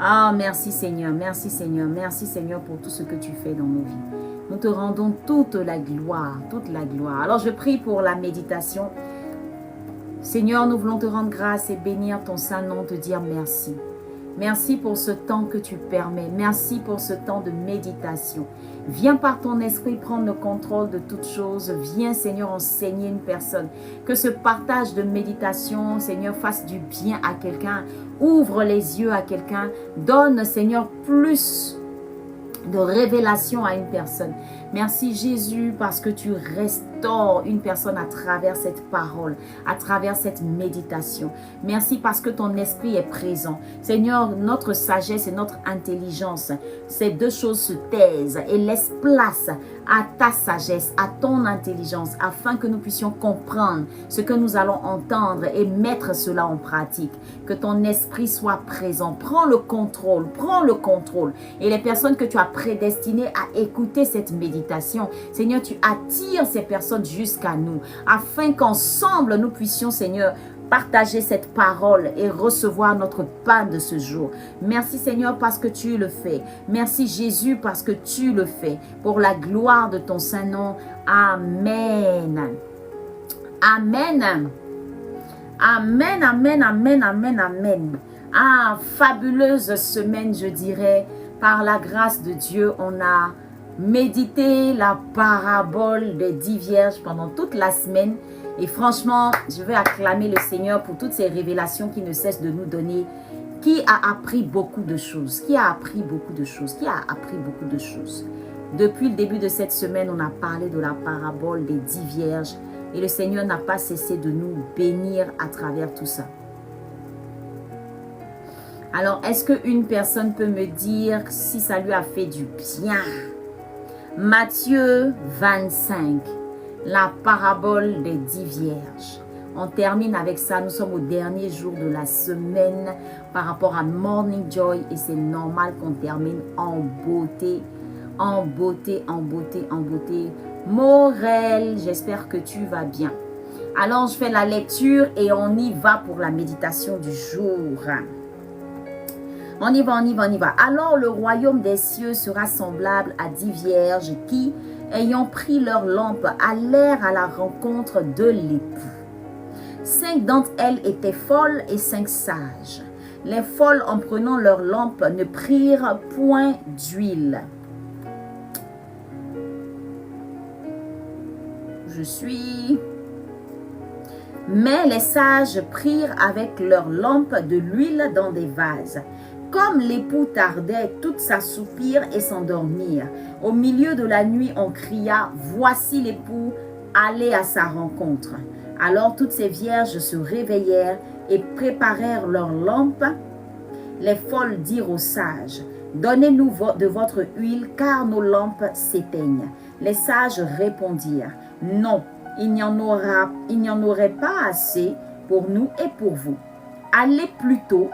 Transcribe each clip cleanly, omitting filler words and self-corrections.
Ah, merci Seigneur, merci Seigneur, merci Seigneur pour tout ce que tu fais dans nos vies. Nous te rendons toute la gloire, toute la gloire. Alors je prie pour la méditation. Seigneur, nous voulons te rendre grâce et bénir ton saint nom, te dire merci. Merci pour ce temps que tu permets. Merci pour ce temps de méditation. Viens par ton esprit prendre le contrôle de toutes choses. Viens, Seigneur, enseigner une personne. Que ce partage de méditation, Seigneur, fasse du bien à quelqu'un. Ouvre les yeux à quelqu'un. Donne, Seigneur, plus de révélation à une personne. Merci Jésus parce que tu restaures une personne à travers cette parole, à travers cette méditation. Merci parce que ton esprit est présent. Seigneur, notre sagesse et notre intelligence, ces deux choses se taisent et laissent place à ta sagesse, à ton intelligence, afin que nous puissions comprendre ce que nous allons entendre et mettre cela en pratique. Que ton esprit soit présent. Prends le contrôle, prends le contrôle. Et les personnes que tu as prédestinées à écouter cette méditation, Seigneur, tu attires ces personnes jusqu'à nous, afin qu'ensemble nous puissions, Seigneur, partager cette parole et recevoir notre pain de ce jour. Merci Seigneur parce que tu le fais. Merci Jésus parce que tu le fais. Pour la gloire de ton saint nom. Amen. Amen. Amen, amen, amen, amen, amen. Ah, fabuleuse semaine, je dirais. Par la grâce de Dieu, on a médité la parabole des 10 vierges pendant toute la semaine. Et franchement, je vais acclamer le Seigneur pour toutes ces révélations qu'il ne cesse de nous donner. Qui a appris beaucoup de choses? Qui a appris beaucoup de choses? Qui a appris beaucoup de choses? Depuis le début de cette semaine, on a parlé de la parabole des 10 vierges. Et le Seigneur n'a pas cessé de nous bénir à travers tout ça. Alors, est-ce qu'une personne peut me dire si ça lui a fait du bien? Matthieu 25, la parabole des 10 vierges. On termine avec ça. Nous sommes au dernier jour de la semaine par rapport à Morning Joy. Et c'est normal qu'on termine en beauté, en beauté, en beauté, en beauté. Morel, j'espère que tu vas bien. Alors, je fais la lecture et on y va pour la méditation du jour. On y va, on y va, on y va. Alors, le royaume des cieux sera semblable à 10 vierges qui, ayant pris leur lampe, allèrent à la rencontre de l'époux. 5 d'entre elles étaient folles et 5 sages. Les folles, en prenant leur lampe, ne prirent point d'huile. Mais les sages prirent avec leur lampe de l'huile dans des vases. Comme l'époux tardait, toutes s'assoupirent et s'endormirent. Au milieu de la nuit, on cria, « Voici l'époux, allez à sa rencontre. » Alors toutes ces vierges se réveillèrent et préparèrent leurs lampes. Les folles dirent aux sages, « Donnez-nous de votre huile, car nos lampes s'éteignent. » Les sages répondirent, « Non, il n'y en aurait pas assez pour nous et pour vous. Allez plutôt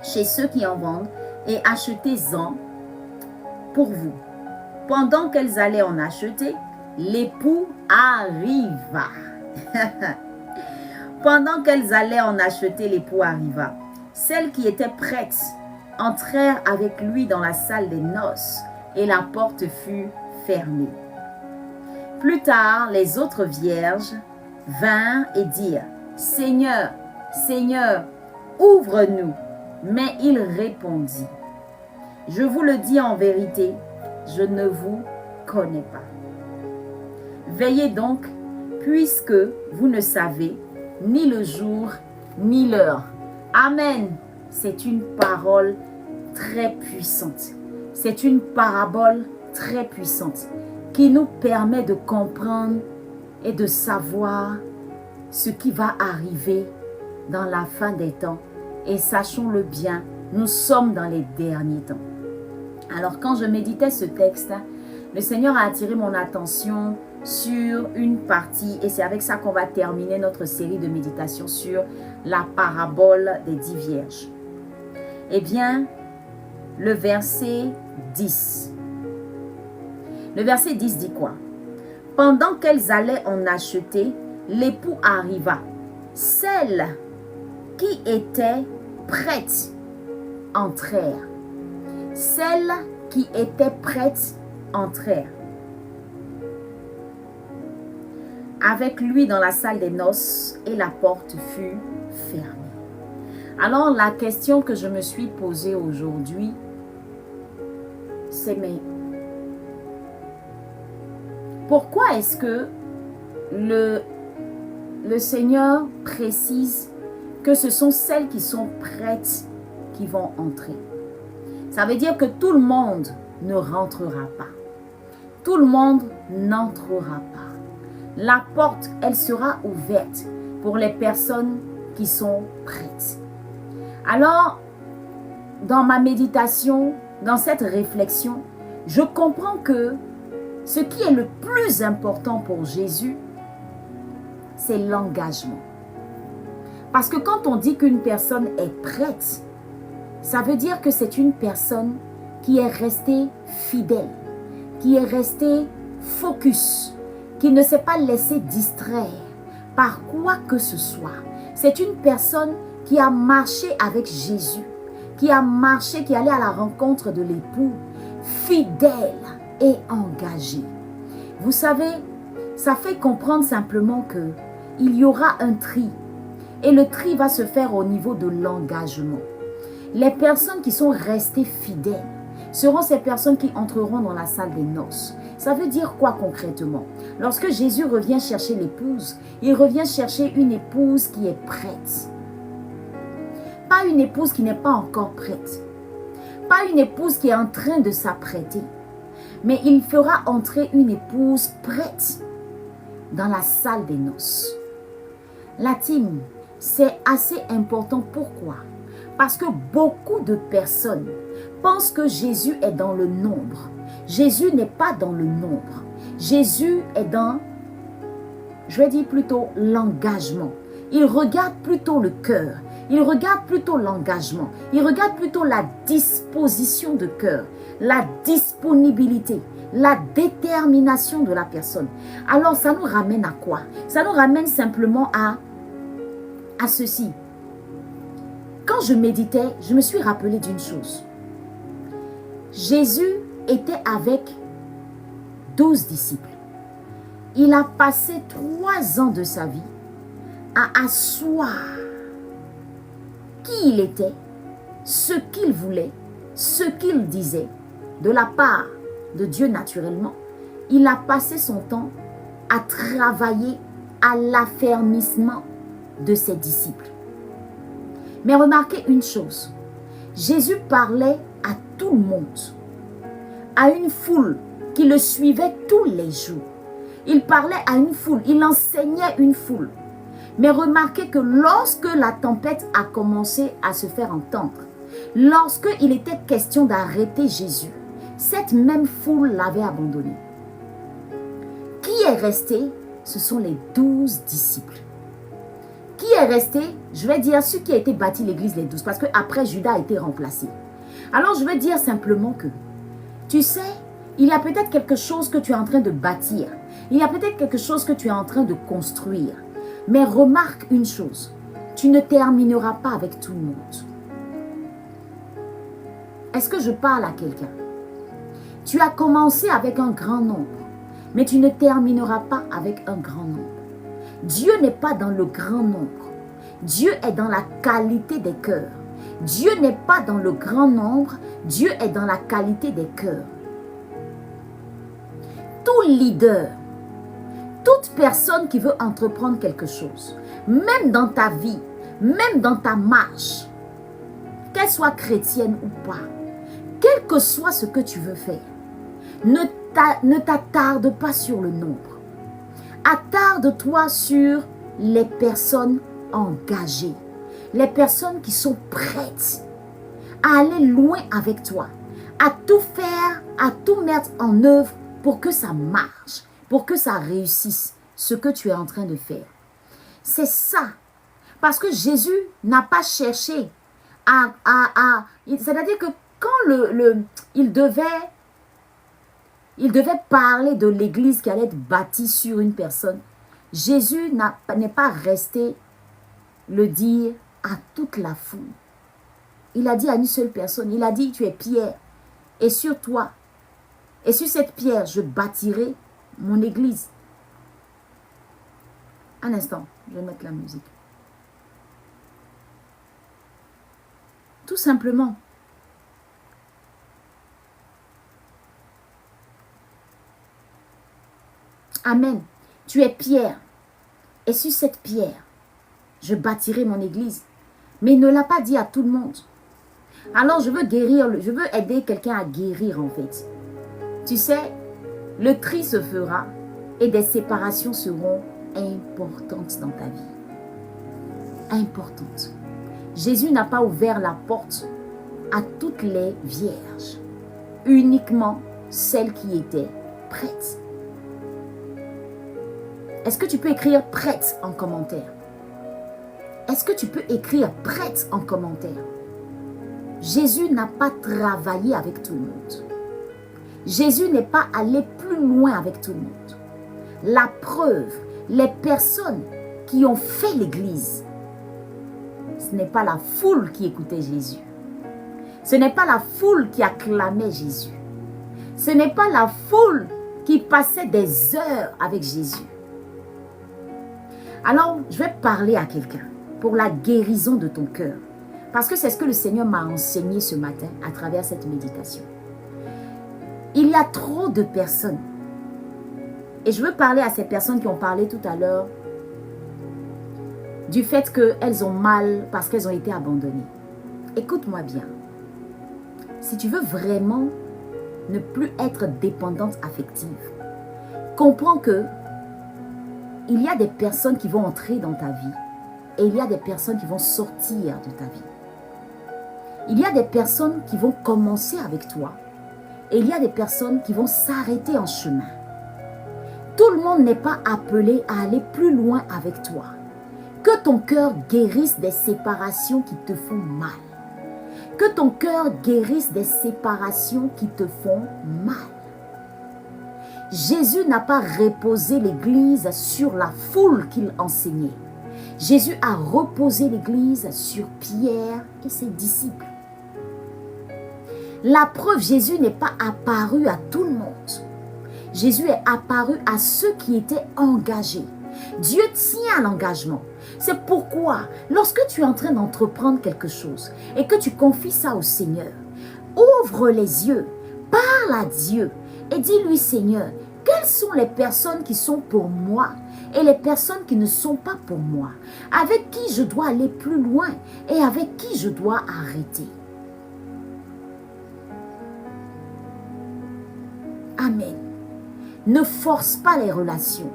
chez ceux qui en vendent et achetez-en pour vous. » Pendant qu'elles allaient en acheter, l'époux arriva. Pendant qu'elles allaient en acheter, l'époux arriva. Celles qui étaient prêtes entrèrent avec lui dans la salle des noces et la porte fut fermée. Plus tard, les autres vierges vinrent et dirent, « Seigneur, Seigneur, ouvre-nous. » Mais il répondit, « Je vous le dis en vérité, je ne vous connais pas. Veillez donc, puisque vous ne savez ni le jour ni l'heure. » Amen. C'est une parole très puissante. C'est une parabole très puissante qui nous permet de comprendre et de savoir ce qui va arriver dans la fin des temps. Et sachons-le bien, nous sommes dans les derniers temps. Alors quand je méditais ce texte, le Seigneur a attiré mon attention sur une partie, et c'est avec ça qu'on va terminer notre série de méditation sur la parabole des 10 vierges. Eh bien, le verset 10. Le verset 10 dit quoi? Pendant qu'elles allaient en acheter, l'époux arriva. Celles qui étaient prêtes entrèrent. Celles qui étaient prêtes entrèrent avec lui dans la salle des noces et la porte fut fermée. Alors la question que je me suis posée aujourd'hui, c'est mais pourquoi est-ce que le Seigneur précise que ce sont celles qui sont prêtes qui vont entrer? Ça veut dire que tout le monde ne rentrera pas. Tout le monde n'entrera pas. La porte, elle sera ouverte pour les personnes qui sont prêtes. Alors, dans ma méditation, dans cette réflexion, je comprends que ce qui est le plus important pour Jésus, c'est l'engagement. Parce que quand on dit qu'une personne est prête, ça veut dire que c'est une personne qui est restée fidèle, qui est restée focus, qui ne s'est pas laissé distraire par quoi que ce soit. C'est une personne qui a marché avec Jésus, qui a marché, qui allait à la rencontre de l'époux, fidèle et engagé. Vous savez, ça fait comprendre simplement que il y aura un tri. Et le tri va se faire au niveau de l'engagement. Les personnes qui sont restées fidèles seront ces personnes qui entreront dans la salle des noces. Ça veut dire quoi concrètement? Lorsque Jésus revient chercher l'épouse, il revient chercher une épouse qui est prête. Pas une épouse qui n'est pas encore prête. Pas une épouse qui est en train de s'apprêter. Mais il fera entrer une épouse prête dans la salle des noces. La team, c'est assez important. Pourquoi? Parce que beaucoup de personnes pensent que Jésus est dans le nombre. Jésus n'est pas dans le nombre. Jésus est dans, je vais dire plutôt l'engagement. Il regarde plutôt le cœur. Il regarde plutôt l'engagement. Il regarde plutôt la disposition de cœur, la disponibilité, la détermination de la personne. Alors ça nous ramène à quoi? Ça nous ramène simplement à ceci. Quand je méditais, je me suis rappelé d'une chose. Jésus était avec 12 disciples. Il a passé 3 ans de sa vie à asseoir qui il était, ce qu'il voulait, ce qu'il disait, de la part de Dieu naturellement. Il a passé son temps à travailler à l'affermissement de ses disciples. Mais remarquez une chose, Jésus parlait à tout le monde, à une foule qui le suivait tous les jours. Il parlait à une foule, il enseignait une foule. Mais remarquez que lorsque la tempête a commencé à se faire entendre, lorsque il était question d'arrêter Jésus, cette même foule l'avait abandonné. Qui est resté? Ce sont les 12 disciples. Qui est resté? Je vais dire ceux qui a été bâti l'église, les 12, parce qu'après Judas a été remplacé. Alors je vais dire simplement que, tu sais, il y a peut-être quelque chose que tu es en train de bâtir. Il y a peut-être quelque chose que tu es en train de construire. Mais remarque une chose, tu ne termineras pas avec tout le monde. Est-ce que je parle à quelqu'un? Tu as commencé avec un grand nombre, mais tu ne termineras pas avec un grand nombre. Dieu n'est pas dans le grand nombre. Dieu est dans la qualité des cœurs. Dieu n'est pas dans le grand nombre. Dieu est dans la qualité des cœurs. Tout leader, toute personne qui veut entreprendre quelque chose, même dans ta vie, même dans ta marche, qu'elle soit chrétienne ou pas, quel que soit ce que tu veux faire, ne t'attarde pas sur le nombre. Attarde-toi sur les personnes engagées, les personnes qui sont prêtes à aller loin avec toi, à tout faire, à tout mettre en œuvre pour que ça marche, pour que ça réussisse, ce que tu es en train de faire. C'est ça. Parce que Jésus n'a pas cherché c'est-à-dire que quand il devait parler de l'église qui allait être bâtie sur une personne, Jésus n'est pas resté le dire à toute la foule. Il a dit à une seule personne, il a dit, tu es pierre. Et sur toi, et sur cette pierre, je bâtirai mon église. Un instant, je vais mettre la musique. Tout simplement. Amen. Tu es pierre. Et sur cette pierre, je bâtirai mon église. Mais il ne l'a pas dit à tout le monde. Alors je veux guérir, je veux aider quelqu'un à guérir en fait. Tu sais, le tri se fera et des séparations seront importantes dans ta vie. Importantes. Jésus n'a pas ouvert la porte à toutes les vierges, uniquement celles qui étaient prêtes. Est-ce que tu peux écrire prête en commentaire? Est-ce que tu peux écrire prête en commentaire? Jésus n'a pas travaillé avec tout le monde. Jésus n'est pas allé plus loin avec tout le monde. La preuve, les personnes qui ont fait l'église, ce n'est pas la foule qui écoutait Jésus. Ce n'est pas la foule qui acclamait Jésus. Ce n'est pas la foule qui passait des heures avec Jésus. Alors, je vais parler à quelqu'un pour la guérison de ton cœur. Parce que c'est ce que le Seigneur m'a enseigné ce matin à travers cette méditation. Il y a trop de personnes. Et je veux parler à ces personnes qui ont parlé tout à l'heure du fait qu'elles ont mal parce qu'elles ont été abandonnées. Écoute-moi bien. Si tu veux vraiment ne plus être dépendante affective, comprends que il y a des personnes qui vont entrer dans ta vie et il y a des personnes qui vont sortir de ta vie. Il y a des personnes qui vont commencer avec toi et il y a des personnes qui vont s'arrêter en chemin. Tout le monde n'est pas appelé à aller plus loin avec toi. Que ton cœur guérisse des séparations qui te font mal. Que ton cœur guérisse des séparations qui te font mal. Jésus n'a pas reposé l'église sur la foule qu'il enseignait. Jésus a reposé l'église sur Pierre et ses disciples. La preuve, Jésus n'est pas apparu à tout le monde. Jésus est apparu à ceux qui étaient engagés. Dieu tient à l'engagement. C'est pourquoi, lorsque tu es en train d'entreprendre quelque chose et que tu confies ça au Seigneur, ouvre les yeux, parle à Dieu et dis-lui, Seigneur, quelles sont les personnes qui sont pour moi et les personnes qui ne sont pas pour moi? Avec qui je dois aller plus loin et avec qui je dois arrêter? Amen. Ne force pas les relations.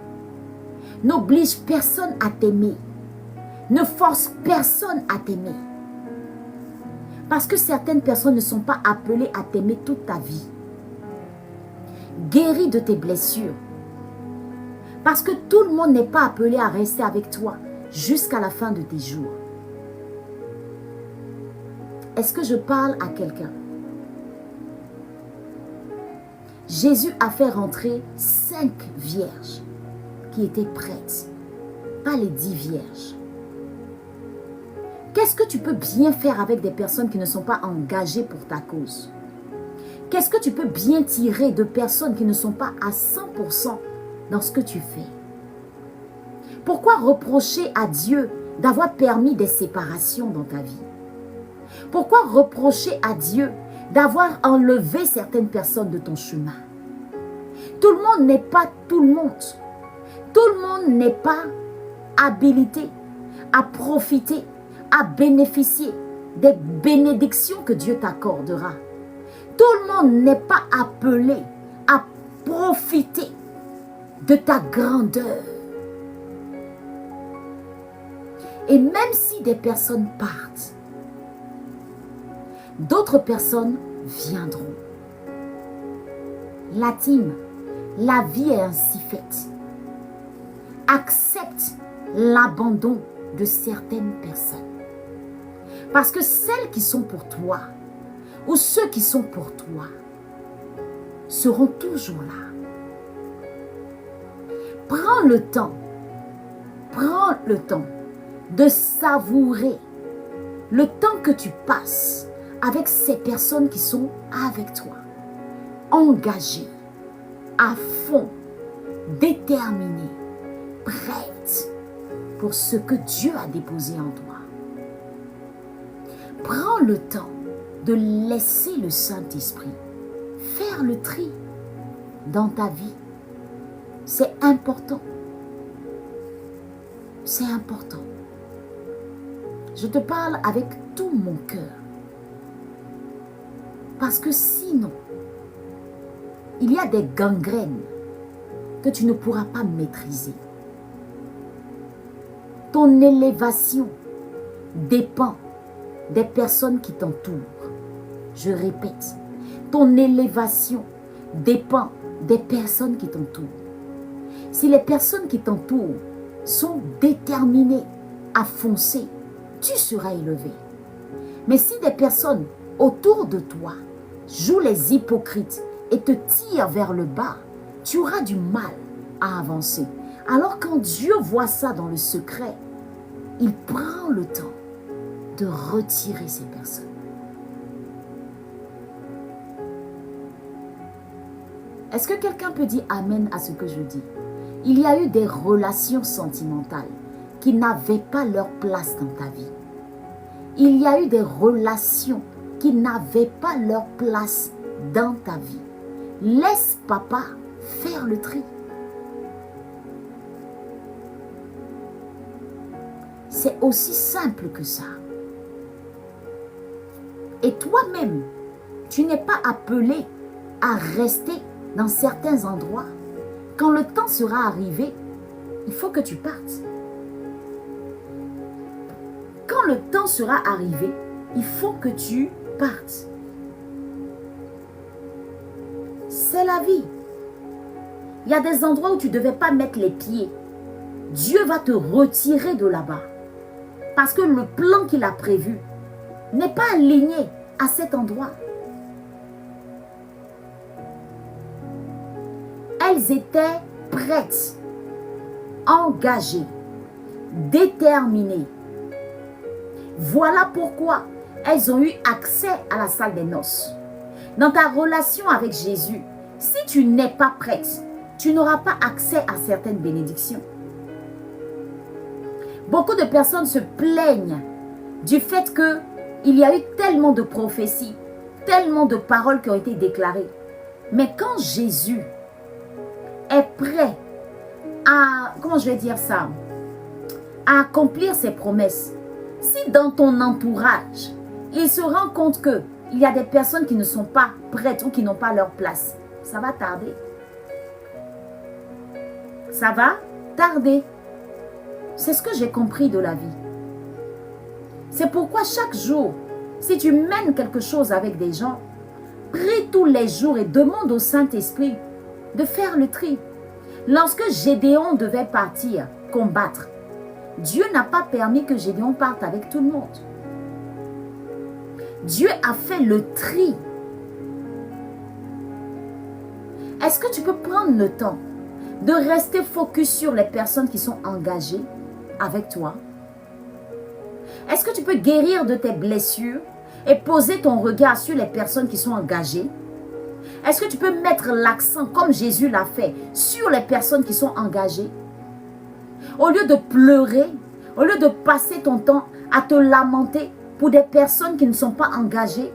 N'oblige personne à t'aimer. Ne force personne à t'aimer. Parce que certaines personnes ne sont pas appelées à t'aimer toute ta vie. Guéris de tes blessures. Parce que tout le monde n'est pas appelé à rester avec toi jusqu'à la fin de tes jours. Est-ce que je parle à quelqu'un? Jésus a fait rentrer 5 vierges qui étaient prêtes, pas les 10 vierges. Qu'est-ce que tu peux bien faire avec des personnes qui ne sont pas engagées pour ta cause? Qu'est-ce que tu peux bien tirer de personnes qui ne sont pas à 100% dans ce que tu fais? Pourquoi reprocher à Dieu d'avoir permis des séparations dans ta vie? Pourquoi reprocher à Dieu d'avoir enlevé certaines personnes de ton chemin? Tout le monde n'est pas tout le monde. Tout le monde n'est pas habilité à profiter, à bénéficier des bénédictions que Dieu t'accordera. Tout le monde n'est pas appelé à profiter de ta grandeur. Et même si des personnes partent, d'autres personnes viendront. La team, la vie est ainsi faite. Accepte l'abandon de certaines personnes. Parce que celles qui sont pour toi, ou ceux qui sont pour toi, seront toujours là. Prends le temps de savourer le temps que tu passes avec ces personnes qui sont avec toi, engagées, à fond, déterminées, prêtes pour ce que Dieu a déposé en toi. Prends le temps de laisser le Saint-Esprit faire le tri dans ta vie. C'est important. C'est important. Je te parle avec tout mon cœur. Parce que sinon, il y a des gangrènes que tu ne pourras pas maîtriser. Ton élévation dépend des personnes qui t'entourent. Je répète, ton élévation dépend des personnes qui t'entourent. Si les personnes qui t'entourent sont déterminées à foncer, tu seras élevé. Mais si des personnes autour de toi jouent les hypocrites et te tirent vers le bas, tu auras du mal à avancer. Alors quand Dieu voit ça dans le secret, il prend le temps de retirer ces personnes. Est-ce que quelqu'un peut dire Amen à ce que je dis? Il y a eu des relations sentimentales qui n'avaient pas leur place dans ta vie. Il y a eu des relations qui n'avaient pas leur place dans ta vie. Laisse papa faire le tri. C'est aussi simple que ça. Et toi-même, tu n'es pas appelé à rester dans certains endroits. Quand le temps sera arrivé, il faut que tu partes. Quand le temps sera arrivé, il faut que tu partes. C'est la vie. Il y a des endroits où tu ne devais pas mettre les pieds. Dieu va te retirer de là-bas. Parce que le plan qu'il a prévu n'est pas aligné à cet endroit. Elles étaient prêtes, engagées, déterminées. Voilà pourquoi elles ont eu accès à la salle des noces. Dans ta relation avec Jésus, si tu n'es pas prête, tu n'auras pas accès à certaines bénédictions. Beaucoup de personnes se plaignent du fait qu'il y a eu tellement de prophéties, tellement de paroles qui ont été déclarées. Mais quand Jésus est prêt à, comment je vais dire ça, à accomplir ses promesses, si dans ton entourage, il se rend compte qu'il y a des personnes qui ne sont pas prêtes ou qui n'ont pas leur place, ça va tarder. Ça va tarder. C'est ce que j'ai compris de la vie. C'est pourquoi chaque jour, si tu mènes quelque chose avec des gens, prie tous les jours et demande au Saint-Esprit de faire le tri. Lorsque Gédéon devait partir combattre, Dieu n'a pas permis que Gédéon parte avec tout le monde. Dieu a fait le tri. Est-ce que tu peux prendre le temps de rester focus sur les personnes qui sont engagées avec toi? Est-ce que tu peux guérir de tes blessures et poser ton regard sur les personnes qui sont engagées? Est-ce que tu peux mettre l'accent, comme Jésus l'a fait, sur les personnes qui sont engagées? Au lieu de pleurer, au lieu de passer ton temps à te lamenter pour des personnes qui ne sont pas engagées,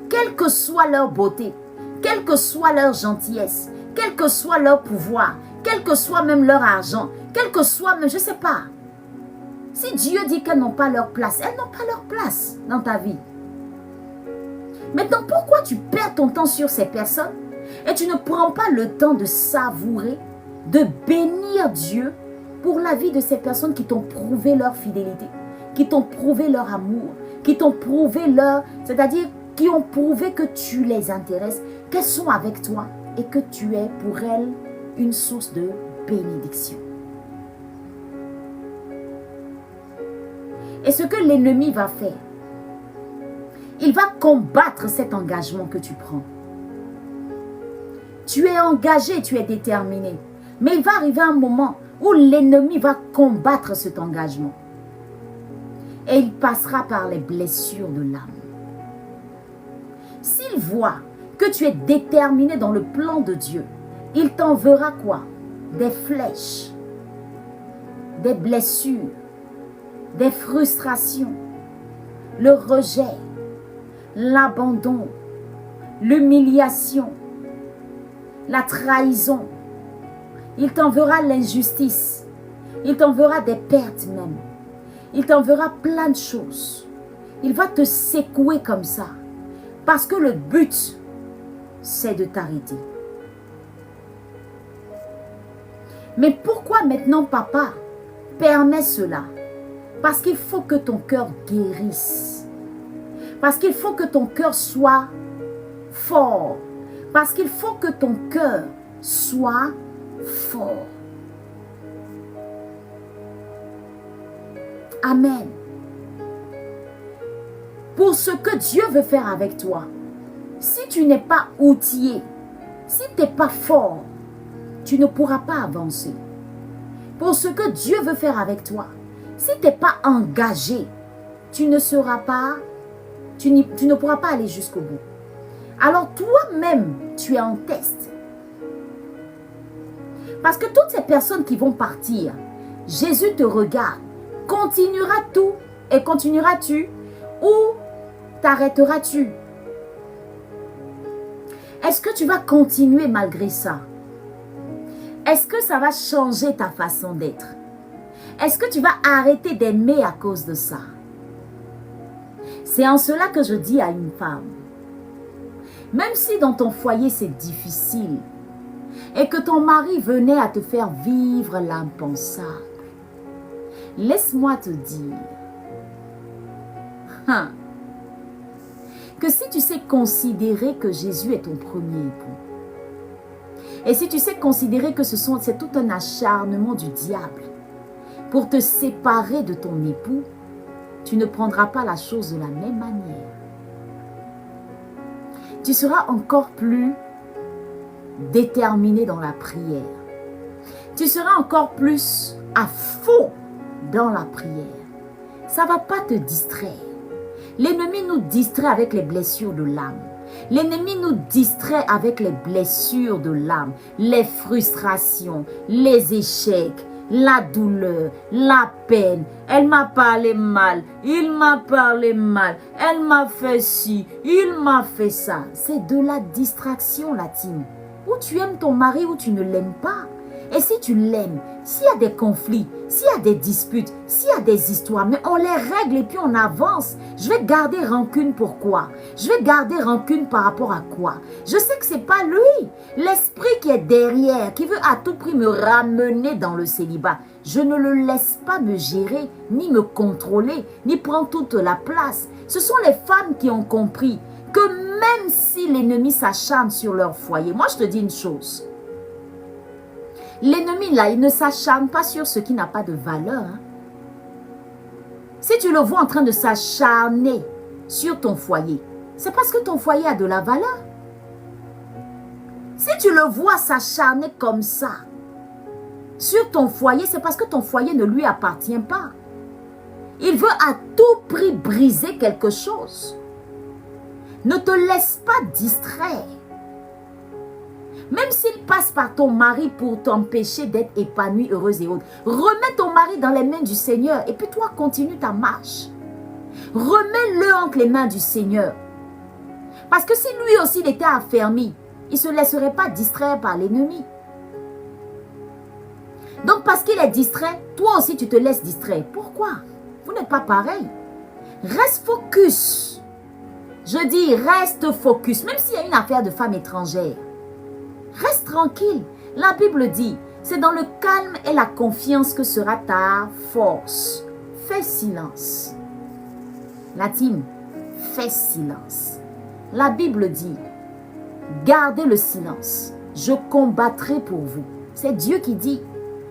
quelle que soit leur beauté, quelle que soit leur gentillesse, quel que soit leur pouvoir, quel que soit même leur argent, quel que soit même, je ne sais pas. Si Dieu dit qu'elles n'ont pas leur place, elles n'ont pas leur place dans ta vie. Maintenant, pourquoi tu perds ton temps sur ces personnes et tu ne prends pas le temps de savourer, de bénir Dieu pour la vie de ces personnes qui t'ont prouvé leur fidélité, qui t'ont prouvé leur amour, qui t'ont prouvé leur... C'est-à-dire qui ont prouvé que tu les intéresses, qu'elles sont avec toi et que tu es pour elles une source de bénédiction. Et ce que l'ennemi va faire, il va combattre cet engagement que tu prends. Tu es engagé, tu es déterminé. Mais il va arriver un moment où l'ennemi va combattre cet engagement. et il passera par les blessures de l'âme. S'il voit que tu es déterminé dans le plan de Dieu, il t'enverra quoi? Des flèches, des blessures, des frustrations, le rejet, l'abandon, l'humiliation, la trahison. Il t'enverra l'injustice. Il t'enverra des pertes même. Il t'enverra plein de choses. Il va te secouer comme ça. Parce que le but, c'est de t'arrêter. Mais pourquoi maintenant papa permet cela? Parce qu'il faut que ton cœur guérisse. Parce qu'il faut que ton cœur soit fort. Parce qu'il faut que ton cœur soit fort. Amen. Pour ce que Dieu veut faire avec toi, si tu n'es pas outillé, si tu n'es pas fort, tu ne pourras pas avancer. Pour ce que Dieu veut faire avec toi, si tu n'es pas engagé, tu ne pourras pas aller jusqu'au bout. Alors toi-même, tu es en test. Parce que toutes ces personnes qui vont partir, Jésus te regarde. Continueras tout et continueras-tu ou t'arrêteras-tu? Est-ce que tu vas continuer malgré ça? Est-ce que ça va changer ta façon d'être? Est-ce que tu vas arrêter d'aimer à cause de ça? C'est en cela que je dis à une femme, même si dans ton foyer c'est difficile et que ton mari venait à te faire vivre l'impensable, laisse-moi te dire que si tu sais considérer que Jésus est ton premier époux, et si tu sais considérer que c'est tout un acharnement du diable pour te séparer de ton époux, tu ne prendras pas la chose de la même manière. Tu seras encore plus déterminé dans la prière. Tu seras encore plus à fond dans la prière. Ça ne va pas te distraire. L'ennemi nous distrait avec les blessures de l'âme. L'ennemi nous distrait avec les blessures de l'âme, les frustrations, les échecs, la douleur, la peine. Elle m'a parlé mal, il m'a parlé mal, elle m'a fait ci, il m'a fait ça. C'est de la distraction, la team. Ou tu aimes ton mari ou tu ne l'aimes pas. Et si tu l'aimes, s'il y a des conflits, s'il y a des disputes, s'il y a des histoires, mais on les règle et puis on avance. Je vais garder rancune pourquoi? Je vais garder rancune par rapport à quoi? Je sais que ce n'est pas lui. L'esprit qui est derrière, qui veut à tout prix me ramener dans le célibat. Je ne le laisse pas me gérer, ni me contrôler, ni prendre toute la place. Ce sont les femmes qui ont compris que même si l'ennemi s'acharne sur leur foyer, moi je te dis une chose. L'ennemi là, il ne s'acharne pas sur ce qui n'a pas de valeur. Hein. Si tu le vois en train de s'acharner sur ton foyer, c'est parce que ton foyer a de la valeur. Si tu le vois s'acharner comme ça sur ton foyer, c'est parce que ton foyer ne lui appartient pas. Il veut à tout prix briser quelque chose. Ne te laisse pas distraire. Même s'il passe par ton mari pour t'empêcher d'être épanoui, heureuse et autre, remets ton mari dans les mains du Seigneur et puis toi, continue ta marche. Remets-le entre les mains du Seigneur. Parce que si lui aussi il était affermi, il ne se laisserait pas distraire par l'ennemi. Donc parce qu'il est distrait, toi aussi tu te laisses distraire. Pourquoi? Vous n'êtes pas pareil. Reste focus. Je dis reste focus, même s'il y a une affaire de femme étrangère. Reste tranquille. La Bible dit, c'est dans le calme et la confiance que sera ta force. Fais silence. La team, fais silence. La Bible dit, gardez le silence. Je combattrai pour vous. C'est Dieu qui dit.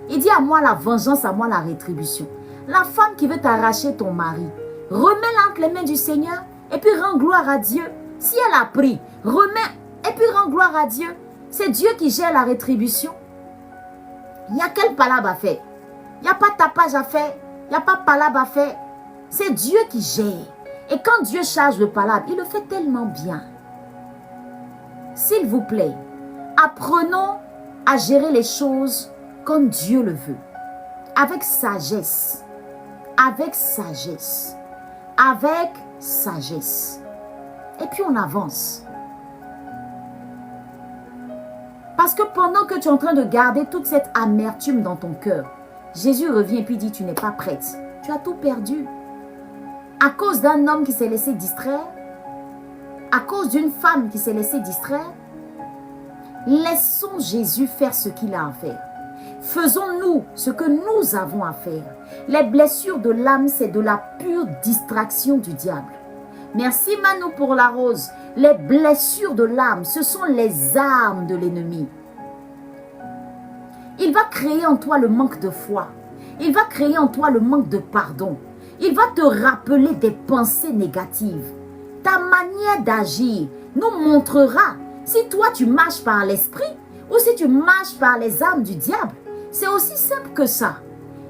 Il dit à moi la vengeance, à moi la rétribution. La femme qui veut t'arracher ton mari, remets-la entre les mains du Seigneur et puis rends gloire à Dieu. Si elle a pris, remets et puis rends gloire à Dieu. C'est Dieu qui gère la rétribution. Il n'y a quelle palabre à faire? Il n'y a pas tapage à faire. Il n'y a pas palabre à faire. C'est Dieu qui gère. Et quand Dieu charge le palabre, il le fait tellement bien. S'il vous plaît, apprenons à gérer les choses comme Dieu le veut. Avec sagesse. Avec sagesse. Avec sagesse. Et puis on avance. Parce que pendant que tu es en train de garder toute cette amertume dans ton cœur, Jésus revient et puis dit, tu n'es pas prête. Tu as tout perdu. À cause d'un homme qui s'est laissé distraire, à cause d'une femme qui s'est laissée distraire, laissons Jésus faire ce qu'il a à faire. Faisons-nous ce que nous avons à faire. Les blessures de l'âme, c'est de la pure distraction du diable. Merci Manu pour la rose. Les blessures de l'âme, ce sont les armes de l'ennemi. Il va créer en toi le manque de foi. Il va créer en toi le manque de pardon. Il va te rappeler des pensées négatives. Ta manière d'agir nous montrera si toi tu marches par l'esprit ou si tu marches par les armes du diable. C'est aussi simple que ça.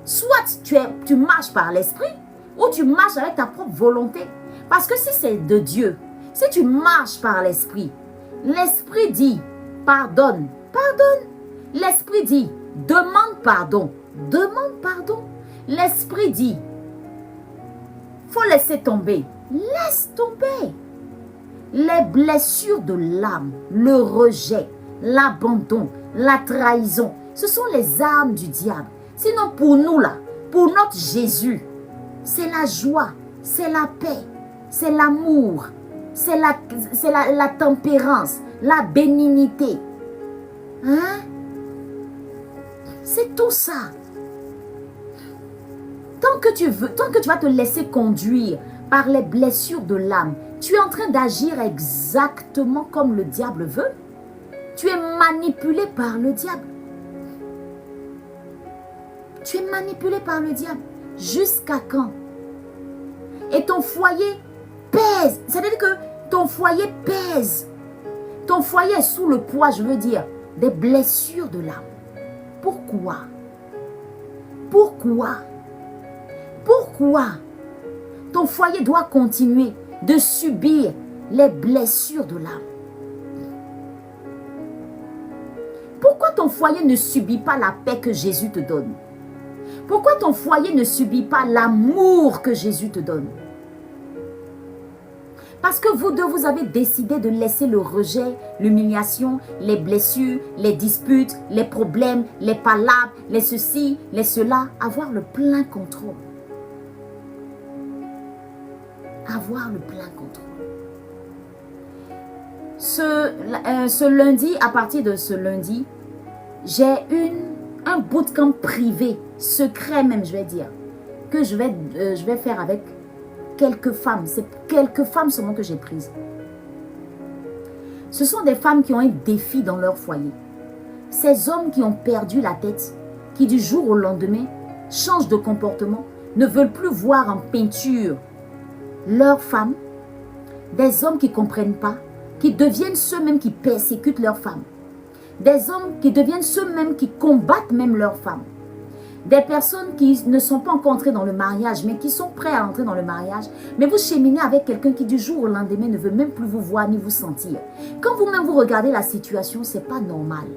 Soit tu marches par l'esprit ou tu marches avec ta propre volonté. Parce que si c'est de Dieu, si tu marches par l'esprit, l'esprit dit pardonne, pardonne. L'esprit dit demande pardon, demande pardon. L'esprit dit faut laisser tomber, laisse tomber. Les blessures de l'âme, le rejet, l'abandon, la trahison, ce sont les armes du diable. Sinon pour nous là, pour notre Jésus, c'est la joie, c'est la paix, c'est l'amour, c'est la tempérance, la bénignité. Hein? C'est tout ça. Tant que tu vas te laisser conduire par les blessures de l'âme, tu es en train d'agir exactement comme le diable veut. Tu es manipulé par le diable. Tu es manipulé par le diable. Jusqu'à quand? Et ton foyer pèse. C'est-à-dire que ton foyer pèse. Ton foyer est sous le poids, je veux dire, des blessures de l'âme. Pourquoi? Pourquoi? Pourquoi ton foyer doit continuer de subir les blessures de l'âme? Pourquoi ton foyer ne subit pas la paix que Jésus te donne? Pourquoi ton foyer ne subit pas l'amour que Jésus te donne? Parce que vous deux, vous avez décidé de laisser le rejet, l'humiliation, les blessures, les disputes, les problèmes, les palabres, les ceci, les cela, avoir le plein contrôle. Avoir le plein contrôle. Ce lundi, à partir de ce lundi, j'ai un bootcamp privé, secret même, je vais dire, que je vais faire avec quelques femmes. C'est quelques femmes seulement que j'ai prises. Ce sont des femmes qui ont un défi dans leur foyer. Ces hommes qui ont perdu la tête, qui du jour au lendemain changent de comportement, ne veulent plus voir en peinture leurs femmes, des hommes qui ne comprennent pas, qui deviennent ceux-mêmes qui persécutent leurs femmes, des hommes qui deviennent ceux-mêmes qui combattent même leurs femmes, des personnes qui ne sont pas encore entrées dans le mariage, mais qui sont prêts à entrer dans le mariage, mais vous cheminez avec quelqu'un qui du jour au lendemain ne veut même plus vous voir ni vous sentir. Quand vous-même vous regardez la situation, ce n'est pas normal.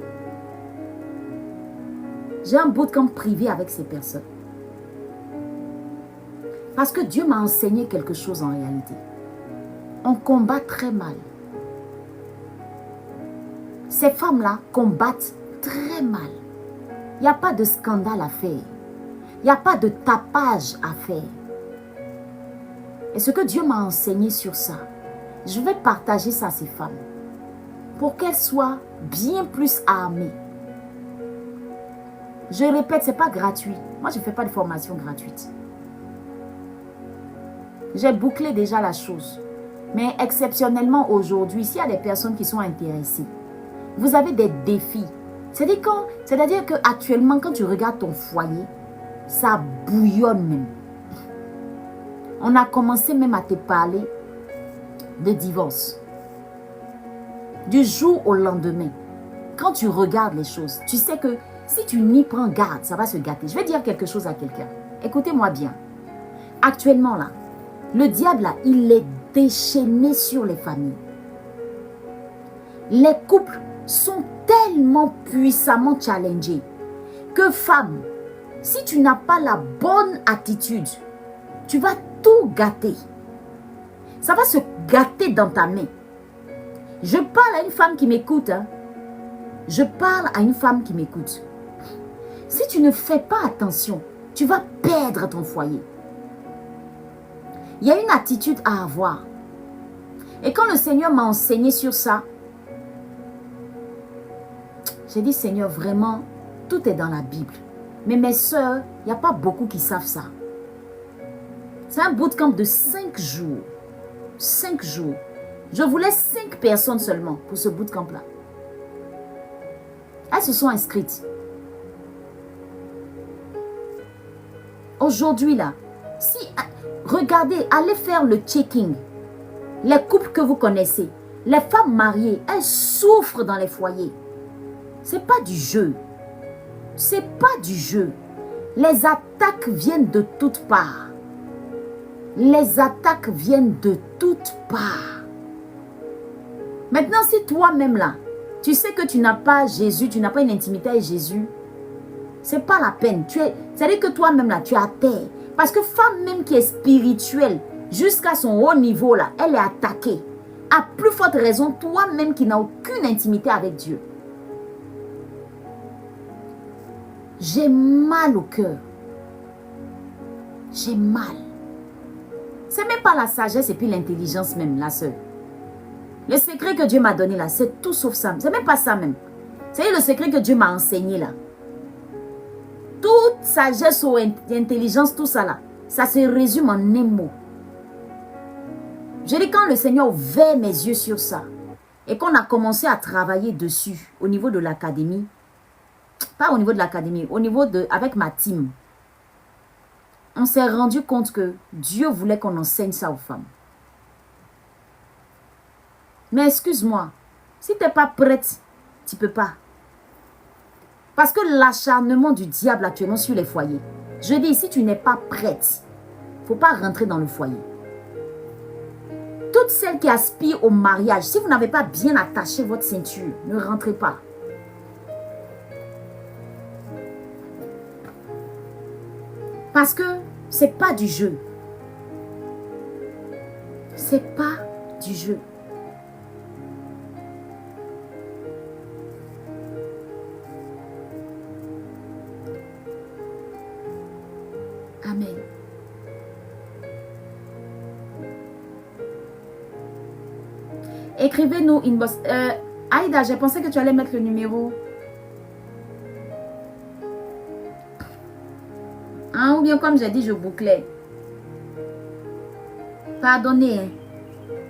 J'ai un bootcamp privé avec ces personnes. Parce que Dieu m'a enseigné quelque chose en réalité. On combat très mal. Ces femmes-là combattent très mal. Il n'y a pas de scandale à faire. Il n'y a pas de tapage à faire. Et ce que Dieu m'a enseigné sur ça, je vais partager ça à ces femmes. Pour qu'elles soient bien plus armées. Je répète, ce n'est pas gratuit. Moi, je ne fais pas de formation gratuite. J'ai bouclé déjà la chose. Mais exceptionnellement aujourd'hui, s'il y a des personnes qui sont intéressées, vous avez des défis. C'est-à-dire qu'actuellement, quand tu regardes ton foyer, ça bouillonne même. On a commencé même à te parler de divorce. Du jour au lendemain, quand tu regardes les choses, tu sais que si tu n'y prends garde, ça va se gâter. Je vais dire quelque chose à quelqu'un. Écoutez-moi bien. Actuellement là, le diable là, il est déchaîné sur les familles. Les couples sont tellement puissamment challengés que femme, si tu n'as pas la bonne attitude, tu vas tout gâter. Ça va se gâter dans ta main. Je parle à une femme qui m'écoute. Hein. Je parle à une femme qui m'écoute. Si tu ne fais pas attention, tu vas perdre ton foyer. Il y a une attitude à avoir. Et quand le Seigneur m'a enseigné sur ça, j'ai dit, Seigneur, vraiment, tout est dans la Bible. Mais mes soeurs, il n'y a pas beaucoup qui savent ça. C'est un bootcamp de 5 jours. 5 jours. Je voulais 5 personnes seulement pour ce bootcamp-là. Elles se sont inscrites. Aujourd'hui, là, regardez, allez faire le checking. Les couples que vous connaissez, les femmes mariées, elles souffrent dans les foyers. C'est pas du jeu. C'est pas du jeu. Les attaques viennent de toutes parts. Les attaques viennent de toutes parts. Maintenant, si toi-même là, tu sais que tu n'as pas Jésus, tu n'as pas une intimité avec Jésus, c'est pas la peine. C'est-à-dire que toi-même là, tu es à terre. Parce que femme même qui est spirituelle, jusqu'à son haut niveau là, elle est attaquée. À plus forte raison, toi-même qui n'as aucune intimité avec Dieu. J'ai mal au cœur. J'ai mal. C'est même pas la sagesse et puis l'intelligence même, la sœur. Le secret que Dieu m'a donné là, c'est tout sauf ça. C'est même pas ça même. C'est le secret que Dieu m'a enseigné là. Toute sagesse ou intelligence, tout ça là, ça se résume en un mot. Je dis quand le Seigneur a ouvert mes yeux sur ça et qu'on a commencé à travailler dessus au niveau de l'académie, pas au niveau de l'académie, au niveau de, avec ma team, on s'est rendu compte que Dieu voulait qu'on enseigne ça aux femmes. Mais excuse-moi, si tu n'es pas prête, tu ne peux pas. Parce que l'acharnement du diable actuellement sur les foyers, je dis, si tu n'es pas prête, il ne faut pas rentrer dans le foyer. Toutes celles qui aspirent au mariage, si vous n'avez pas bien attaché votre ceinture, ne rentrez pas. Parce que ce n'est pas du jeu. C'est pas du jeu. Amen. Écrivez-nous inbox. Aïda, j'ai pensé que tu allais mettre le numéro. Hein, ou bien comme j'ai dit, je bouclais. Pardonnez. Hein.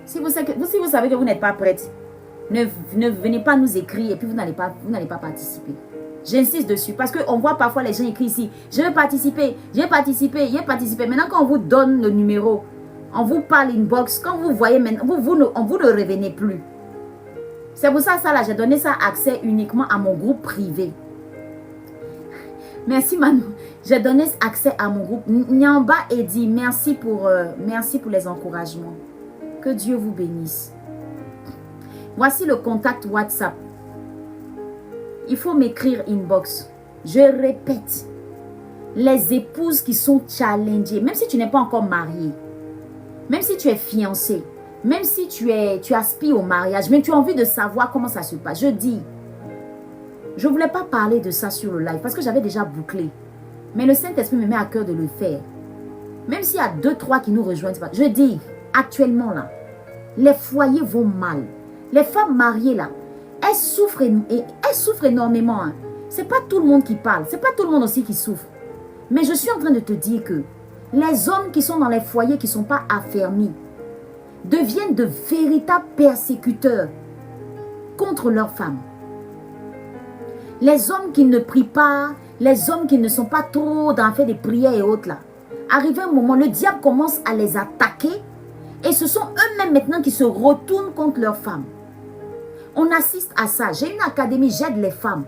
Si vous savez que vous n'êtes pas prête, ne venez pas nous écrire et puis vous n'allez pas participer. J'insiste dessus parce qu'on voit parfois les gens écrire ici. Je vais participer, j'ai participé, j'ai participé. Maintenant, quand on vous donne le numéro, on vous parle inbox. Quand vous voyez maintenant, vous ne revenez plus. C'est pour ça, là, j'ai donné ça accès uniquement à mon groupe privé. Merci Manu. J'ai donné accès à mon groupe. Nyamba Eddy, merci pour les encouragements. Que Dieu vous bénisse. Voici le contact WhatsApp. Il faut m'écrire inbox. Je répète. Les épouses qui sont challengées, même si tu n'es pas encore mariée, même si tu es fiancée, même si tu aspires au mariage, mais tu as envie de savoir comment ça se passe. Je dis, je ne voulais pas parler de ça sur le live parce que j'avais déjà bouclé. Mais le Saint-Esprit me met à cœur de le faire. Même s'il y a 2-3 qui nous rejoignent, je dis, actuellement là, les foyers vont mal. Les femmes mariées là, elles souffrent énormément. Hein. Ce n'est pas tout le monde qui parle. Ce n'est pas tout le monde aussi qui souffre. Mais je suis en train de te dire que les hommes qui sont dans les foyers qui ne sont pas affermis deviennent de véritables persécuteurs contre leurs femmes. Les hommes qui ne prient pas, les hommes qui ne sont pas trop dans fait des prières et autres là, arrivé un moment, le diable commence à les attaquer et ce sont eux-mêmes maintenant qui se retournent contre leurs femmes. On assiste à ça. J'ai une académie, j'aide les femmes.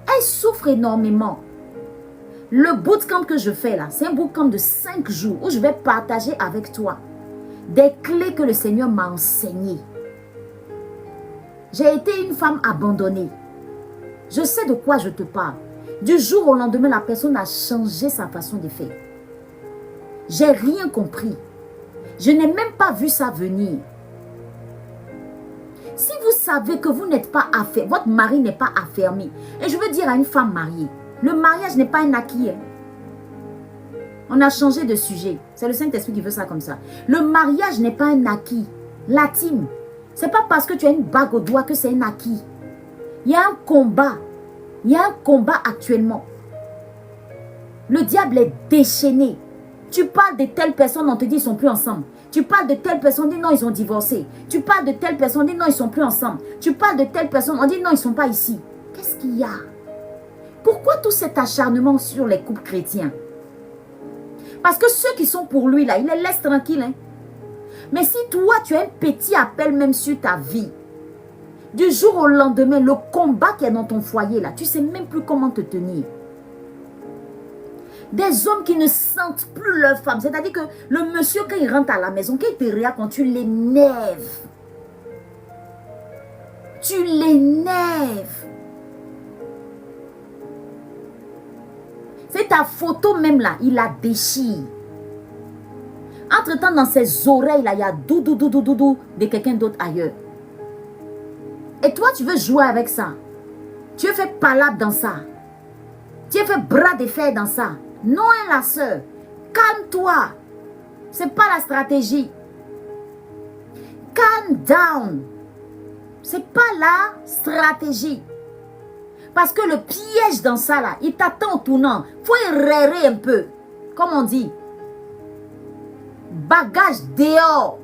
Elles souffrent énormément. Le bootcamp que je fais là, c'est un bootcamp de 5 jours où je vais partager avec toi des clés que le Seigneur m'a enseignées. J'ai été une femme abandonnée. Je sais de quoi je te parle. Du jour au lendemain, la personne a changé sa façon de faire. J'ai rien compris. Je n'ai même pas vu ça venir. Si vous savez que vous n'êtes pas affairé, votre mari n'est pas affermi, et je veux dire à une femme mariée, le mariage n'est pas un acquis. Hein. On a changé de sujet. C'est le Saint-Esprit qui veut ça comme ça. Le mariage n'est pas un acquis. La team, ce n'est pas parce que tu as une bague au doigt que c'est un acquis. Il y a un combat. Il y a un combat actuellement. Le diable est déchaîné. Tu parles de telle personne, on te dit ils ne sont plus ensemble. Tu parles de telle personne, on dit non, ils ont divorcé. Tu parles de telle personne, on dit non, ils ne sont plus ensemble. Tu parles de telle personne, on dit non, ils ne sont pas ici. Qu'est-ce qu'il y a? Pourquoi tout cet acharnement sur les couples chrétiens? Parce que ceux qui sont pour lui, là, il les laisse tranquilles. Hein? Mais si toi, tu as un petit appel même sur ta vie, du jour au lendemain, le combat qui est dans ton foyer, là, tu ne sais même plus comment te tenir. Des hommes qui ne sentent plus leur femme. C'est-à-dire que le monsieur, quand il rentre à la maison, quand il te regarde, quand tu l'énerves. Tu l'énerves. C'est ta photo même là, il la déchire. Entre-temps, dans ses oreilles, là, il y a doudou de quelqu'un d'autre ailleurs. Et toi, tu veux jouer avec ça. Tu veux faire palabre dans ça. Tu veux faire bras de fer dans ça. Non, hein, la soeur. Calme-toi. Ce n'est pas la stratégie. Calm down. Ce n'est pas la stratégie. Parce que le piège dans ça, là, il t'attend au tournant. Il faut errer un peu. Comme on dit. Bagage dehors.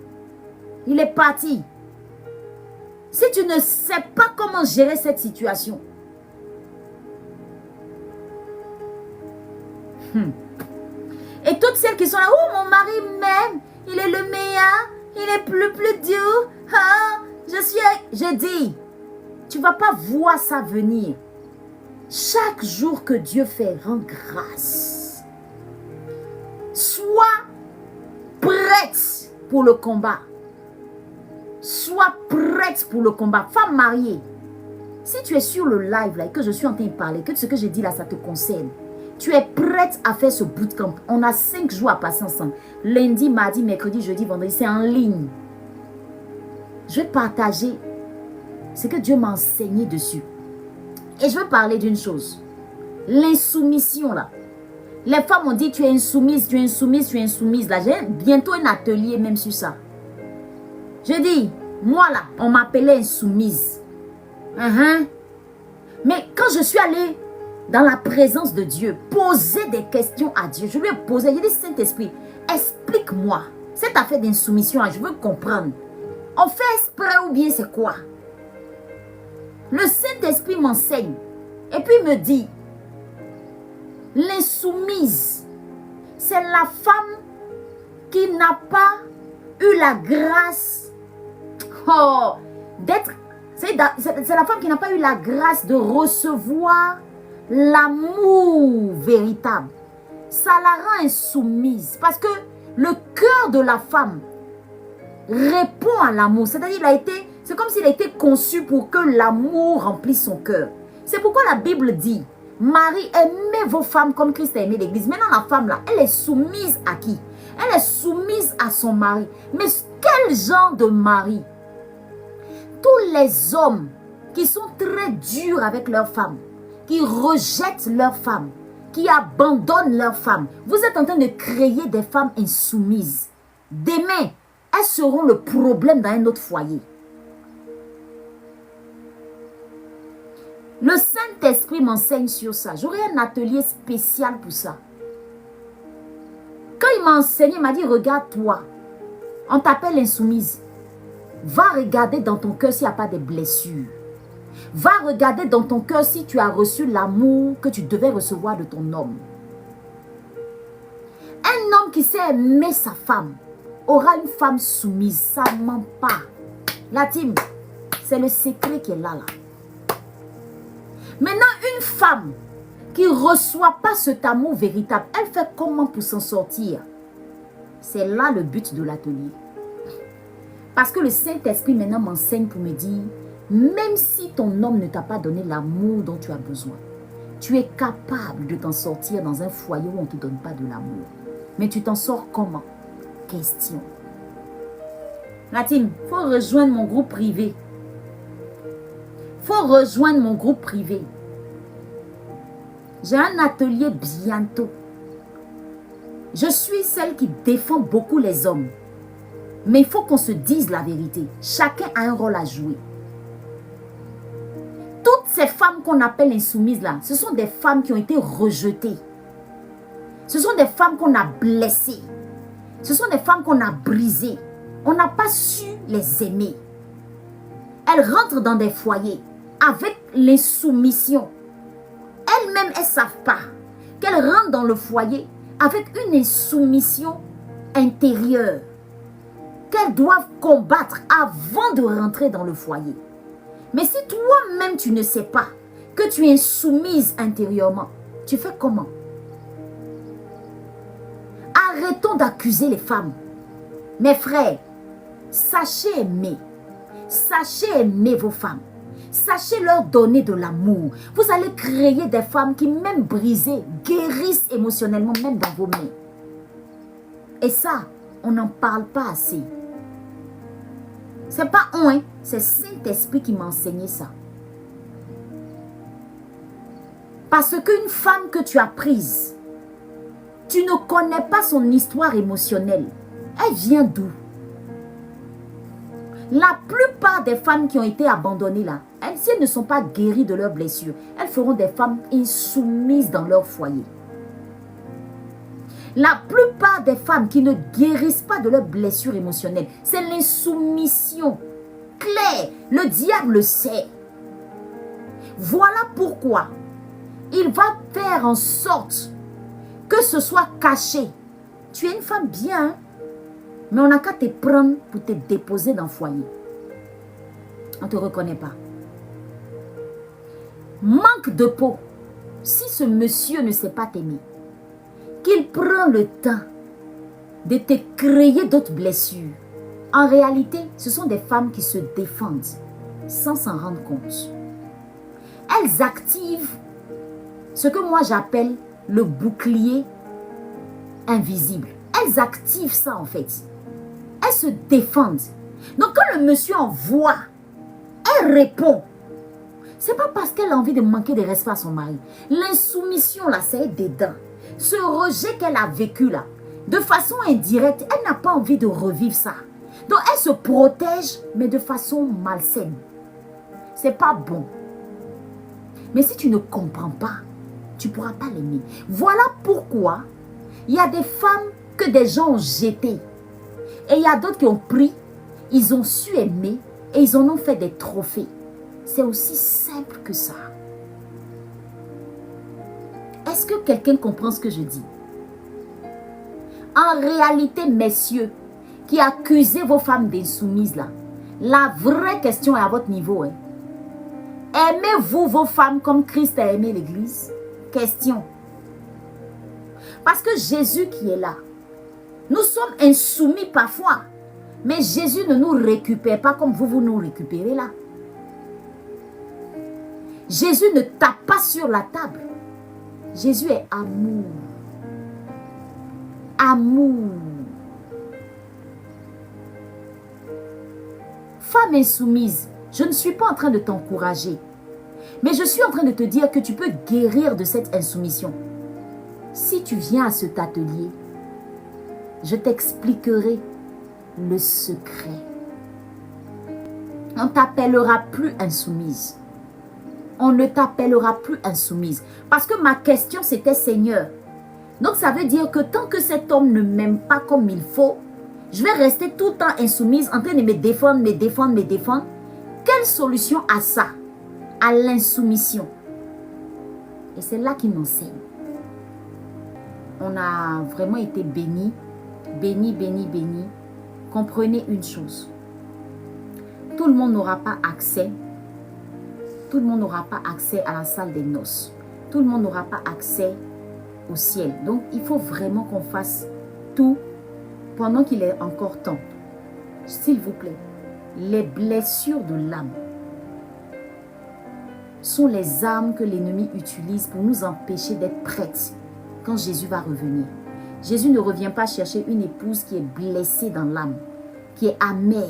Il est parti. Si tu ne sais pas comment gérer cette situation. Et toutes celles qui sont là, oh mon mari m'aime, il est le meilleur, il est plus dur. Ah, je dis, tu ne vas pas voir ça venir. Chaque jour que Dieu fait, rends grâce. Sois prête pour le combat. Sois prête pour le combat. Femme mariée, si tu es sur le live là et que je suis en train de parler, que ce que je dis là, ça te concerne, tu es prête à faire ce bootcamp. On a 5 jours à passer ensemble. Lundi, mardi, mercredi, jeudi, vendredi, c'est en ligne. Je vais partager ce que Dieu m'a enseigné dessus. Et je veux parler d'une chose. L'insoumission là. Les femmes ont dit tu es insoumise, tu es insoumise, tu es insoumise. Là, j'ai bientôt un atelier même sur ça. Je dis, moi là, on m'appelait insoumise. Mais quand je suis allée dans la présence de Dieu, poser des questions à Dieu, je lui ai posé, j'ai dit Saint-Esprit, explique-moi cette affaire d'insoumission, je veux comprendre. On fait exprès ou bien c'est quoi? Le Saint-Esprit m'enseigne et puis il me dit, l'insoumise, c'est la femme qui n'a pas eu la grâce d'être, c'est la femme qui n'a pas eu la grâce de recevoir l'amour véritable. Ça la rend insoumise parce que le cœur de la femme répond à l'amour. C'est-à-dire c'est comme s'il a été conçu pour que l'amour remplisse son cœur. C'est pourquoi la Bible dit, Marie, aimez vos femmes comme Christ a aimé l'église. Maintenant la femme là, elle est soumise à qui? Elle est soumise à son mari. Mais quel genre de mari? Tous les hommes qui sont très durs avec leurs femmes, qui rejettent leurs femmes, qui abandonnent leurs femmes. Vous êtes en train de créer des femmes insoumises. Demain, elles seront le problème dans un autre foyer. Le Saint-Esprit m'enseigne sur ça. J'aurai un atelier spécial pour ça. Quand il m'a enseigné, il m'a dit, regarde-toi. On t'appelle insoumise. Va regarder dans ton cœur s'il n'y a pas de blessures. Va regarder dans ton cœur si tu as reçu l'amour que tu devais recevoir de ton homme. Un homme qui sait aimer sa femme aura une femme soumise. Ça ne ment pas. La team, c'est le secret qui est là. Maintenant, une femme qui ne reçoit pas cet amour véritable, elle fait comment pour s'en sortir? C'est là le but de l'atelier. Parce que le Saint-Esprit maintenant m'enseigne pour me dire, même si ton homme ne t'a pas donné l'amour dont tu as besoin, tu es capable de t'en sortir dans un foyer où on ne te donne pas de l'amour. Mais tu t'en sors comment? Question. La team, il faut rejoindre mon groupe privé. Il faut rejoindre mon groupe privé. J'ai un atelier bientôt. Je suis celle qui défend beaucoup les hommes. Mais il faut qu'on se dise la vérité. Chacun a un rôle à jouer. Toutes ces femmes qu'on appelle insoumises là, ce sont des femmes qui ont été rejetées. Ce sont des femmes qu'on a blessées. Ce sont des femmes qu'on a brisées. On n'a pas su les aimer. Elles rentrent dans des foyers avec l'insoumission. Elles-mêmes, elles ne savent pas qu'elles rentrent dans le foyer avec une insoumission intérieure qu'elles doivent combattre avant de rentrer dans le foyer. Mais si toi-même, tu ne sais pas que tu es soumise intérieurement, tu fais comment? Arrêtons d'accuser les femmes. Mes frères, sachez aimer. Sachez aimer vos femmes. Sachez leur donner de l'amour. Vous allez créer des femmes qui, même brisées, guérissent émotionnellement, même dans vos mains. Et ça, on n'en parle pas assez. C'est pas on, hein? C'est Saint-Esprit qui m'a enseigné ça. Parce qu'une femme que tu as prise, tu ne connais pas son histoire émotionnelle. Elle vient d'où? La plupart des femmes qui ont été abandonnées là, elles, si elles ne sont pas guéries de leurs blessures, elles feront des femmes insoumises dans leur foyer. La plupart des femmes qui ne guérissent pas de leurs blessures émotionnelles, c'est l'insoumission. Claire, le diable le sait. Voilà pourquoi il va faire en sorte que ce soit caché. Tu es une femme bien, hein? Mais on n'a qu'à te prendre pour te déposer dans le foyer. On ne te reconnaît pas. Manque de peau. Si ce monsieur ne sait pas t'aimer, qu'il prend le temps de te créer d'autres blessures. En réalité, ce sont des femmes qui se défendent sans s'en rendre compte. Elles activent ce que moi j'appelle le bouclier invisible. Elles activent ça en fait. Elles se défendent. Donc quand le monsieur envoie, elle répond. C'est pas parce qu'elle a envie de manquer de respect à son mari. L'insoumission là, c'est dedans. Ce rejet qu'elle a vécu là, de façon indirecte, elle n'a pas envie de revivre ça. Donc elle se protège, mais de façon malsaine. C'est pas bon. Mais si tu ne comprends pas, tu ne pourras pas l'aimer. Voilà pourquoi il y a des femmes que des gens ont jetées. Et il y a d'autres qui ont pris, ils ont su aimer et ils en ont fait des trophées. C'est aussi simple que ça. Est-ce que quelqu'un comprend ce que je dis? En réalité, messieurs, qui accusez vos femmes d'insoumises là, la vraie question est à votre niveau. Hein. Aimez-vous vos femmes comme Christ a aimé l'église? Question. Parce que Jésus qui est là, nous sommes insoumis parfois, mais Jésus ne nous récupère pas comme vous nous récupérez là. Jésus ne tape pas sur la table. Jésus est amour. Amour. Femme insoumise, je ne suis pas en train de t'encourager, mais je suis en train de te dire que tu peux guérir de cette insoumission. Si tu viens à cet atelier, je t'expliquerai le secret. On ne t'appellera plus insoumise. On ne t'appellera plus insoumise. Parce que ma question c'était Seigneur. Donc ça veut dire que tant que cet homme ne m'aime pas comme il faut, je vais rester tout le temps insoumise en train de me défendre, me défendre, me défendre. Quelle solution à ça? À l'insoumission. Et c'est là qu'il m'enseigne. On a vraiment été bénis. Bénis, bénis, bénis. Comprenez une chose. Tout le monde n'aura pas accès. Tout le monde n'aura pas accès à la salle des noces. tout le monde n'aura pas accès au ciel. Donc, il faut vraiment qu'on fasse tout pendant qu'il est encore temps. S'il vous plaît, les blessures de l'âme sont les armes que l'ennemi utilise pour nous empêcher d'être prêtes quand Jésus va revenir. Jésus ne revient pas chercher une épouse qui est blessée dans l'âme, qui est amère,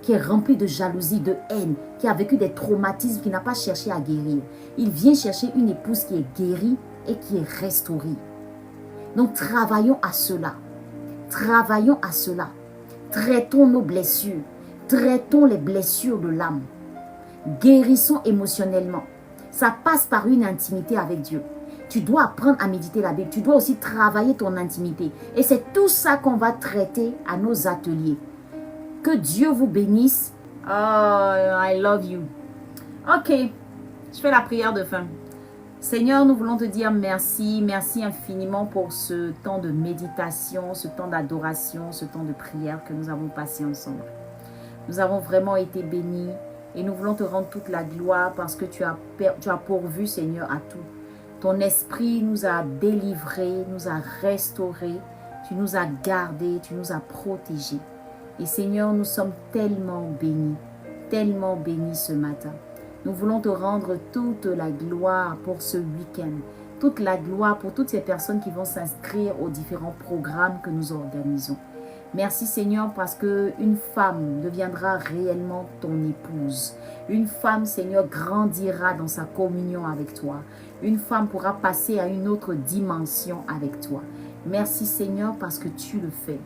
qui est remplie de jalousie, de haine, qui a vécu des traumatismes, qui n'a pas cherché à guérir. Il vient chercher une épouse qui est guérie et qui est restaurée. Donc travaillons à cela. Travaillons à cela. Traitons nos blessures. Traitons les blessures de l'âme. Guérissons émotionnellement. Ça passe par une intimité avec Dieu. Tu dois apprendre à méditer la Bible. Tu dois aussi travailler ton intimité. Et c'est tout ça qu'on va traiter à nos ateliers. Que Dieu vous bénisse. Oh, I love you. Ok, je fais la prière de fin. Seigneur, nous voulons te dire merci. Merci infiniment pour ce temps de méditation, ce temps d'adoration, ce temps de prière que nous avons passé ensemble. Nous avons vraiment été bénis et nous voulons te rendre toute la gloire parce que tu as pourvu, Seigneur, à tout. Ton esprit nous a délivrés, nous a restaurés, tu nous as gardés, tu nous as protégés. Et Seigneur, nous sommes tellement bénis ce matin. Nous voulons te rendre toute la gloire pour ce week-end, toute la gloire pour toutes ces personnes qui vont s'inscrire aux différents programmes que nous organisons. Merci Seigneur parce qu'une femme deviendra réellement ton épouse. Une femme, Seigneur, grandira dans sa communion avec toi. Une femme pourra passer à une autre dimension avec toi. Merci Seigneur parce que tu le fais.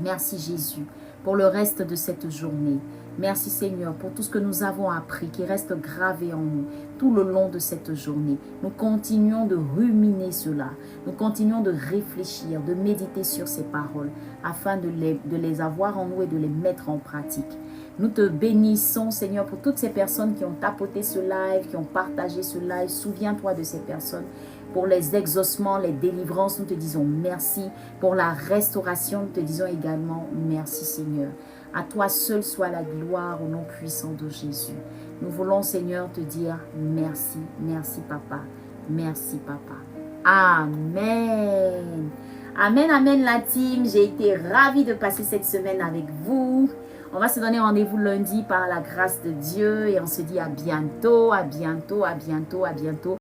Merci Jésus pour le reste de cette journée. Merci Seigneur pour tout ce que nous avons appris qui reste gravé en nous tout le long de cette journée. Nous continuons de ruminer cela. Nous continuons de réfléchir, de méditer sur ces paroles afin de les avoir en nous et de les mettre en pratique. Nous te bénissons Seigneur pour toutes ces personnes qui ont tapoté ce live, qui ont partagé ce live. Souviens-toi de ces personnes. Pour les exaucements, les délivrances, nous te disons merci. Pour la restauration, nous te disons également merci Seigneur. À toi seul soit la gloire au nom puissant de Jésus. Nous voulons Seigneur te dire merci. Merci Papa. Merci Papa. Amen. Amen, amen la team. J'ai été ravie de passer cette semaine avec vous. On va se donner rendez-vous lundi par la grâce de Dieu et on se dit à bientôt, à bientôt, à bientôt, à bientôt.